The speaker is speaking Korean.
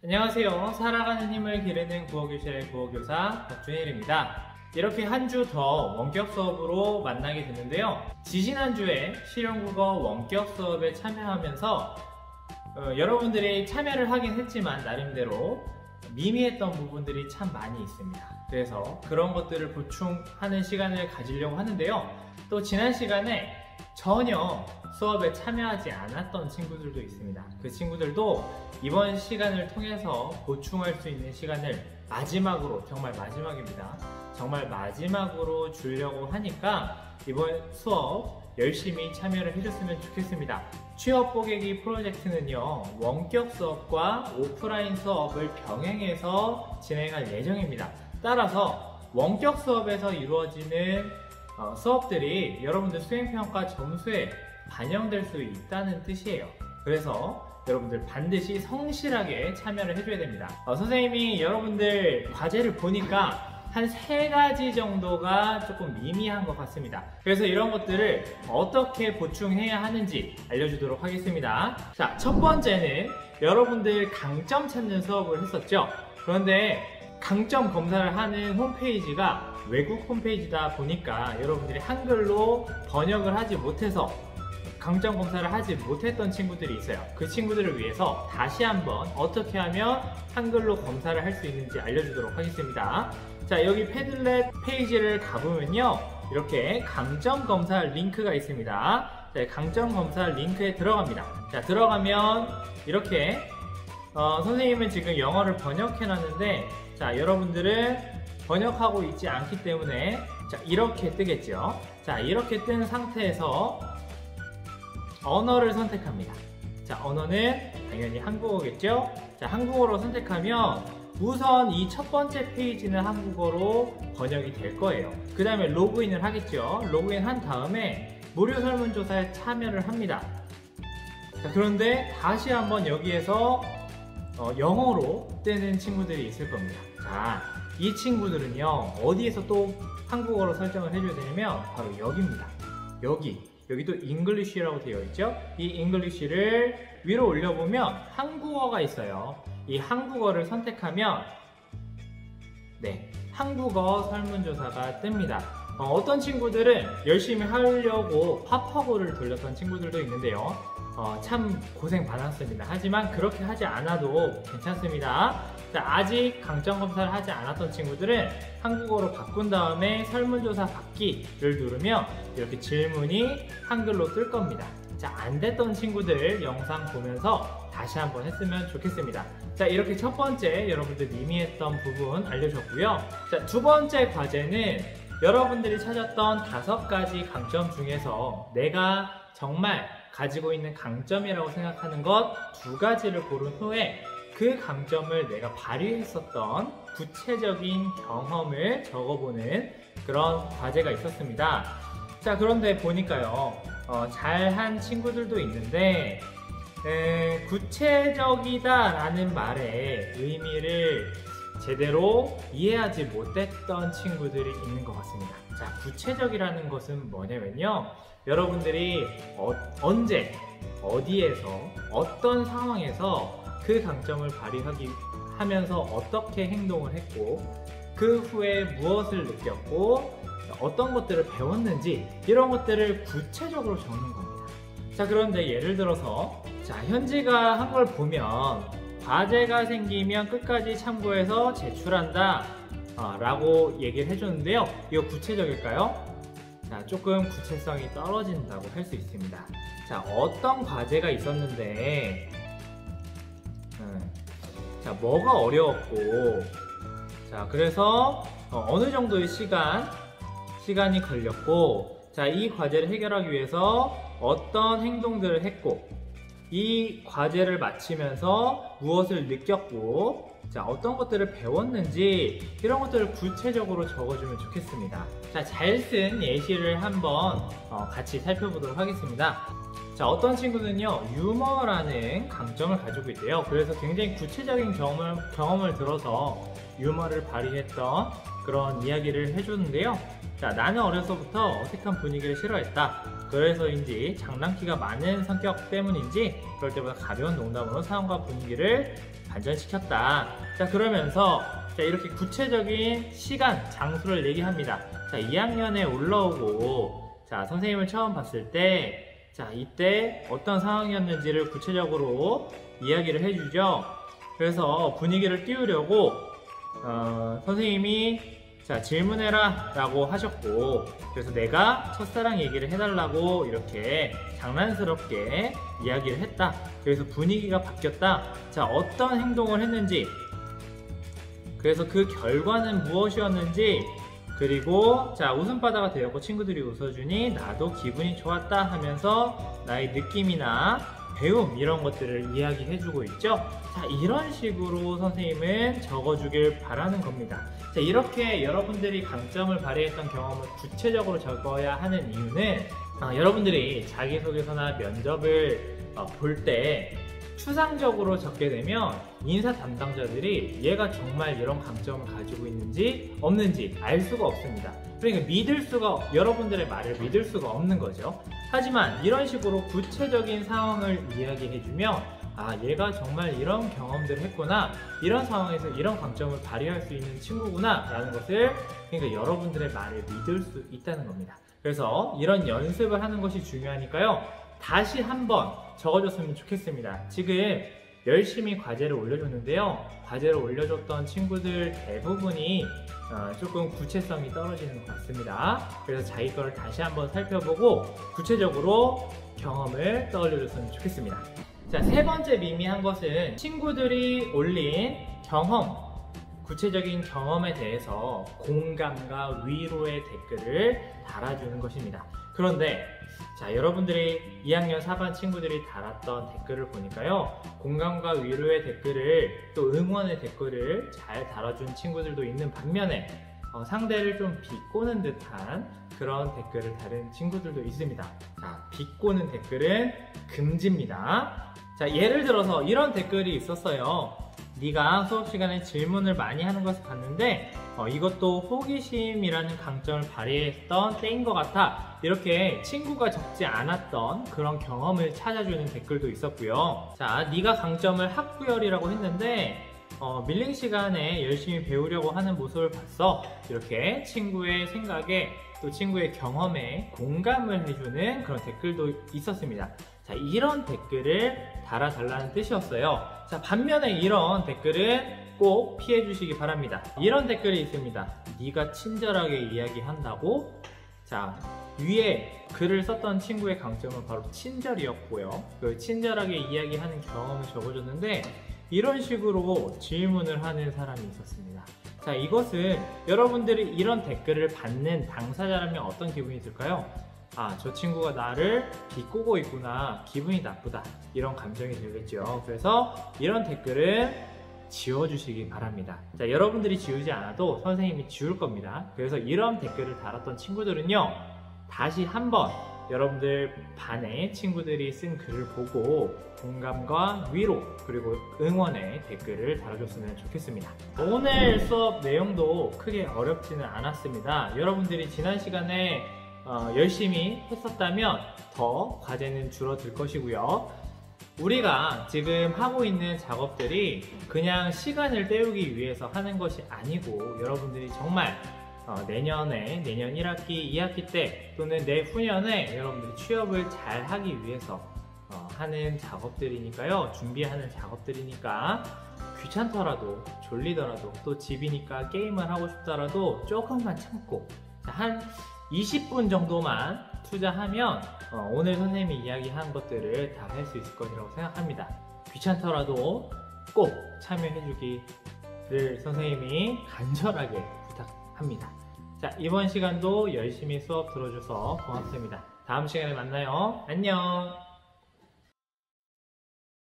안녕하세요. 살아가는 힘을 기르는 국어교실의 국어교사 박준일입니다. 이렇게 한 주 더 원격 수업으로 만나게 됐는데요. 지지난주에 실용국어 원격 수업에 참여하면서 여러분들이 참여를 하긴 했지만 나름대로 미미했던 부분들이 참 많이 있습니다. 그래서 그런 것들을 보충하는 시간을 가지려고 하는데요. 또 지난 시간에 전혀 수업에 참여하지 않았던 친구들도 있습니다. 그 친구들도 이번 시간을 통해서 보충할 수 있는 시간을 마지막으로, 정말 마지막입니다. 정말 마지막으로 주려고 하니까 이번 수업 열심히 참여를 해줬으면 좋겠습니다. 취업 뽀개기 프로젝트는요, 원격 수업과 오프라인 수업을 병행해서 진행할 예정입니다. 따라서 원격 수업에서 이루어지는 수업들이 여러분들 수행평가 점수에 반영될 수 있다는 뜻이에요. 그래서 여러분들 반드시 성실하게 참여를 해줘야 됩니다. 선생님이 여러분들 과제를 보니까 한 3가지 정도가 조금 미미한 것 같습니다. 그래서 이런 것들을 어떻게 보충해야 하는지 알려주도록 하겠습니다. 자, 첫 번째는 여러분들 강점 찾는 수업을 했었죠. 그런데 강점 검사를 하는 홈페이지가 외국 홈페이지다 보니까 여러분들이 한글로 번역을 하지 못해서 강점 검사를 하지 못했던 친구들이 있어요. 그 친구들을 위해서 다시 한번 어떻게 하면 한글로 검사를 할 수 있는지 알려주도록 하겠습니다. 자, 여기 패들렛 페이지를 가보면요, 이렇게 강점 검사 링크가 있습니다. 자, 강점 검사 링크에 들어갑니다. 자, 들어가면 이렇게 선생님은 지금 영어를 번역해 놨는데, 자, 여러분들은 번역하고 있지 않기 때문에 자, 이렇게 뜨겠죠. 자, 이렇게 뜬 상태에서 언어를 선택합니다. 자, 언어는 당연히 한국어겠죠. 자, 한국어로 선택하면 우선 이 첫 번째 페이지는 한국어로 번역이 될 거예요. 그 다음에 로그인을 하겠죠. 로그인 한 다음에 무료 설문조사에 참여를 합니다. 자, 그런데 다시 한번 여기에서 영어로 뜨는 친구들이 있을 겁니다. 자, 이 친구들은요, 어디에서 또 한국어로 설정을 해줘야 되냐면 바로 여기입니다. 여기도 잉글리쉬라고 되어 있죠. 이 잉글리쉬를 위로 올려보면 한국어가 있어요. 이 한국어를 선택하면 한국어 설문조사가 뜹니다. 어떤 친구들은 열심히 하려고 팝하고를 돌렸던 친구들도 있는데요. 참 고생 많았습니다. 하지만 그렇게 하지 않아도 괜찮습니다. 자, 아직 강점 검사를 하지 않았던 친구들은 한국어로 바꾼 다음에 설문조사 받기를 누르면 이렇게 질문이 한글로 뜰 겁니다. 자, 안 됐던 친구들 영상 보면서 다시 한번 했으면 좋겠습니다. 자, 이렇게 첫 번째 여러분들 미미했던 부분 알려줬고요. 자, 두 번째 과제는 여러분들이 찾았던 5가지 강점 중에서 내가 정말 가지고 있는 강점이라고 생각하는 것 2가지를 고른 후에 그 강점을 내가 발휘했었던 구체적인 경험을 적어보는 그런 과제가 있었습니다. 자, 그런데 보니까요, 잘한 친구들도 있는데 구체적이다 라는 말의 의미를 제대로 이해하지 못했던 친구들이 있는 것 같습니다. 자, 구체적이라는 것은 뭐냐면요, 여러분들이 언제, 어디에서, 어떤 상황에서 그 강점을 발휘하기 하면서 어떻게 행동을 했고, 그 후에 무엇을 느꼈고, 어떤 것들을 배웠는지, 이런 것들을 구체적으로 적는 겁니다. 자, 그런데 예를 들어서 자, 현지가 한 걸 보면 과제가 생기면 끝까지 참고해서 제출한다 라고 얘기를 해줬는데요. 이거 구체적일까요? 자, 조금 구체성이 떨어진다고 할 수 있습니다. 자, 어떤 과제가 있었는데 자, 뭐가 어려웠고, 자, 그래서 어느 정도의 시간이 걸렸고, 자, 이 과제를 해결하기 위해서 어떤 행동들을 했고, 이 과제를 마치면서 무엇을 느꼈고, 자, 어떤 것들을 배웠는지, 이런 것들을 구체적으로 적어주면 좋겠습니다. 자, 잘 쓴 예시를 한번 같이 살펴보도록 하겠습니다. 자, 어떤 친구는요, 유머라는 강점을 가지고 있대요. 그래서 굉장히 구체적인 경험을 들어서 유머를 발휘했던 그런 이야기를 해주는데요. 자, 나는 어려서부터 어색한 분위기를 싫어했다. 그래서인지 장난기가 많은 성격 때문인지 그럴 때보다 가벼운 농담으로 상황과 분위기를 반전시켰다. 자, 그러면서 자, 이렇게 구체적인 시간, 장소를 얘기합니다. 자, 2학년에 올라오고 자, 선생님을 처음 봤을 때 자, 이때 어떤 상황이었는지를 구체적으로 이야기를 해주죠. 그래서 분위기를 띄우려고 선생님이 자, 질문해라 라고 하셨고, 그래서 내가 첫사랑 얘기를 해달라고 이렇게 장난스럽게 이야기를 했다. 그래서 분위기가 바뀌었다. 자, 어떤 행동을 했는지, 그래서 그 결과는 무엇이었는지, 그리고 자, 웃음바다가 되었고 친구들이 웃어주니 나도 기분이 좋았다 하면서 나의 느낌이나 배움 이런 것들을 이야기해주고 있죠. 자, 이런 식으로 선생님은 적어주길 바라는 겁니다. 자, 이렇게 여러분들이 강점을 발휘했던 경험을 구체적으로 적어야 하는 이유는 여러분들이 자기소개서나 면접을 볼 때 추상적으로 적게 되면 인사 담당자들이 얘가 정말 이런 강점을 가지고 있는지 없는지 알 수가 없습니다. 그러니까 여러분들의 말을 믿을 수가 없는 거죠. 하지만 이런 식으로 구체적인 상황을 이야기해주면 아, 얘가 정말 이런 경험들을 했구나, 이런 상황에서 이런 강점을 발휘할 수 있는 친구구나 라는 것을, 그러니까 여러분들의 말을 믿을 수 있다는 겁니다. 그래서 이런 연습을 하는 것이 중요하니까요, 다시 한번 적어줬으면 좋겠습니다. 지금 열심히 과제를 올려줬는데요, 과제를 올려줬던 친구들 대부분이 조금 구체성이 떨어지는 것 같습니다. 그래서 자기 거를 다시 한번 살펴보고 구체적으로 경험을 떠올려줬으면 좋겠습니다. 자, 세 번째 미미한 것은 친구들이 올린 경험, 구체적인 경험에 대해서 공감과 위로의 댓글을 달아주는 것입니다. 그런데 자, 여러분들이 2학년 4반 친구들이 달았던 댓글을 보니까요, 공감과 위로의 댓글을 또 응원의 댓글을 잘 달아준 친구들도 있는 반면에 상대를 좀 비꼬는 듯한 그런 댓글을 다른 친구들도 있습니다. 자, 비꼬는 댓글은 금지입니다. 자, 예를 들어서 이런 댓글이 있었어요. 네가 수업 시간에 질문을 많이 하는 것을 봤는데 이것도 호기심이라는 강점을 발휘했던 때인 것 같아. 이렇게 친구가 적지 않았던 그런 경험을 찾아주는 댓글도 있었고요. 자, 네가 강점을 학구열이라고 했는데 밀링 시간에 열심히 배우려고 하는 모습을 봤어. 이렇게 친구의 생각에 또 친구의 경험에 공감을 해주는 그런 댓글도 있었습니다. 자, 이런 댓글을 달아달라는 뜻이었어요. 자, 반면에 이런 댓글은 꼭 피해 주시기 바랍니다. 이런 댓글이 있습니다. 네가 친절하게 이야기한다고? 자, 위에 글을 썼던 친구의 강점은 바로 친절이었고요. 그 친절하게 이야기하는 경험을 적어줬는데 이런 식으로 질문을 하는 사람이 있었습니다. 자, 이것은 여러분들이 이런 댓글을 받는 당사자라면 어떤 기분이 들까요? 아, 저 친구가 나를 비꼬고 있구나, 기분이 나쁘다, 이런 감정이 들겠죠. 그래서 이런 댓글은 지워주시기 바랍니다. 자, 여러분들이 지우지 않아도 선생님이 지울 겁니다. 그래서 이런 댓글을 달았던 친구들은요, 다시 한번 여러분들 반의 친구들이 쓴 글을 보고 공감과 위로 그리고 응원의 댓글을 달아줬으면 좋겠습니다. 오늘 수업 내용도 크게 어렵지는 않았습니다. 여러분들이 지난 시간에 열심히 했었다면 더 과제는 줄어들 것이고요. 우리가 지금 하고 있는 작업들이 그냥 시간을 때우기 위해서 하는 것이 아니고 여러분들이 정말 내년 1학기, 2학기 때 또는 내후년에 여러분들이 취업을 잘 하기 위해서 하는 작업들이니까요. 준비하는 작업들이니까 귀찮더라도 졸리더라도 또 집이니까 게임을 하고 싶더라도 조금만 참고 한 20분 정도만 투자하면 오늘 선생님이 이야기한 것들을 다 할 수 있을 것이라고 생각합니다. 귀찮더라도 꼭 참여해주기를 선생님이 간절하게 부탁합니다. 자, 이번 시간도 열심히 수업 들어줘서 고맙습니다. 다음 시간에 만나요. 안녕.